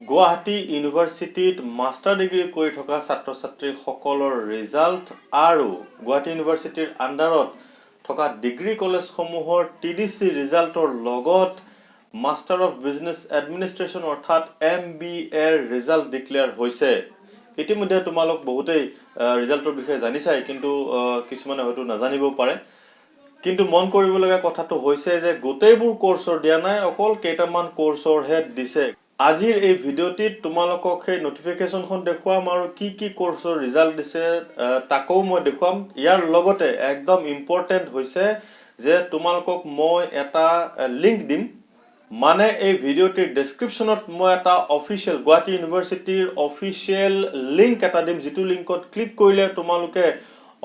গুৱাহাটী ইউনিভাৰ্চিটিত master degree কৰি থকা ছাত্ৰ-ছাত্ৰী সকলৰ ৰিজাল্ট আৰু গুৱাহাটী ইউনিভাৰ্চিটিৰ আণ্ডাৰত থকা ডিগ্ৰী কলেজসমূহৰ TDC ৰিজাল্টৰ লগত মাষ্টাৰ অফ বিজনেছ এডমিনিষ্ট্ৰেশ্যন অৰ্থাৎ MBA ৰিজাল্ট ডিক্লেয়াৰ হৈছে। ইতিমধ্যে তোমালোক বহুতেই ৰিজাল্টৰ বিষয়ে জানিছাই, কিন্তু কিছুমানে হয়তো নাজানিব পাৰে। কিন্তু মন কৰিবলগীয়া কথাটো হৈছে যে গোটেইবোৰ কোৰ্সৰ দিয়া নাই, অকল কেইটামান কোৰ্সৰহে দিছে। আজিৰ এই ভিডিঅ'টিত তোমালোকক সেই নটিফিকেশনখন দেখুৱাম আৰু কি কি কোৰ্সৰ ৰিজাল্ট দিছে তাকও মই দেখুৱাম। ইয়াৰ লগতে একদম ইম্পৰ্টেন্ট হৈছে যে তোমালোকক মই এটা লিংক দিম, মানে এই ভিডিঅ'টিৰ ডেসক্ৰিপশনত মই এটা অফিচিয়েল গুৱাহাটী ইউনিভাৰ্চিটিৰ অফিচিয়েল লিংক এটা দিম, যিটো লিংকত ক্লিক কৰিলে তোমালোকে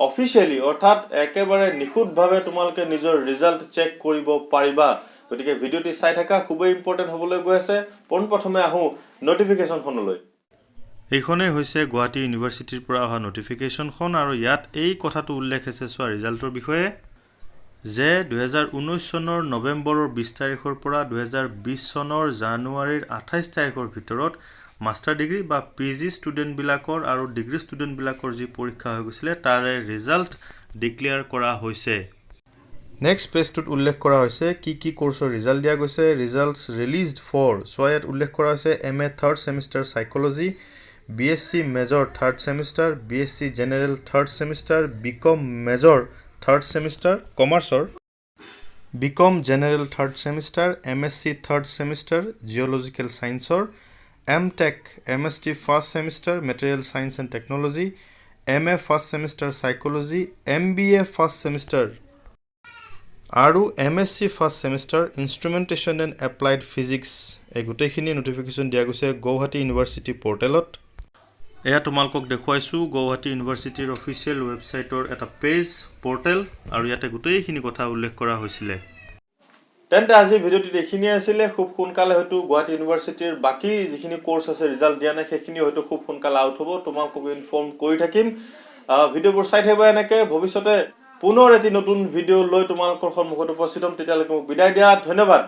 অফিচিয়েলি অৰ্থাৎ একেবাৰে নিখুঁতভাৱে তোমালোকে নিজৰ ৰিজাল্ট চেক কৰিব পাৰিবা। গতিকে ভিডিঅ'টি চাই থাকা, খুবই ইম্পৰ্টেন্ট হ'বলৈ গৈ আছে। পোনপ্ৰথমে আহো নটিফিকেশনখনলৈ। এইখনেই হৈছে গুৱাহাটী ইউনিভাৰ্চিটিৰ পৰা অহা নটিফিকেশনখন, আৰু ইয়াত এই কথাটো উল্লেখ আছে চোৱা ৰিজাল্টৰ বিষয়ে যে 2019 চনৰ নৱেম্বৰৰ 20 তাৰিখৰ পৰা 2020 চনৰ জানুৱাৰীৰ 28 তাৰিখৰ ভিতৰত মাষ্টাৰ ডিগ্ৰী বা PG ষ্টুডেণ্টবিলাকৰ আৰু ডিগ্ৰী ষ্টুডেণ্টবিলাকৰ যি পৰীক্ষা হৈ গৈছিলে তাৰে ৰিজাল্ট ডিক্লেয়াৰ কৰা হৈছে। নেক্সট পেজটোত উল্লেখ কৰা হৈছে কি কি কোৰ্সৰ ৰিজাল্ট দিয়া গৈছে। ৰিজাল্টছ ৰিলিজড ফৰ সোয়াত উল্লেখ কৰা হৈছে MA third semester psychology, BSc major third semester, BSc general third semester, BCom major third semester কমাৰ্চৰ, BCom general third semester, MSc third semester জিঅ'লজিকেল সায়েন্সৰ, MTech MSc first semester material science and technology, MA first semester psychology, MBA first semester আৰু MSc first semester instrumentation and applied physics. এই গোটেইখিনি notification দিয়া গৈছে Guwahati university পৰ্টেলত। এয়া তোমালোকক দেখুৱাইছো গুৱাহাটী ইউনিভাৰ্চিটিৰ অফিচিয়েল ৱেবছাইটৰ এটা পেজ পৰ্টেল, আৰু ইয়াতে গোটেইখিনি কথা উল্লেখ কৰা হৈছিলে। তেন্তে আজি ভিডিঅ'টিত এইখিনিয়ে আছিলে। খুব সোনকালে হয়তো গুৱাহাটী ইউনিভাৰ্চিটিৰ বাকী যিখিনি কোৰ্স আছে ৰিজাল্ট দিয়া নাই সেইখিনি হয়তো খুব সোনকালে আউট হ'ব, তোমালোকক ইনফৰ্ম কৰি থাকিম। ভিডিঅ'বোৰ চাই থাকিবা এনেকে। ভৱিষ্যতে পুনৰ এটি নতুন ভিডিঅ' লৈ তোমালোকৰ সন্মুখত উপস্থিত হ'ম। তেতিয়ালৈকে মোক বিদায় দিয়া, ধন্যবাদ।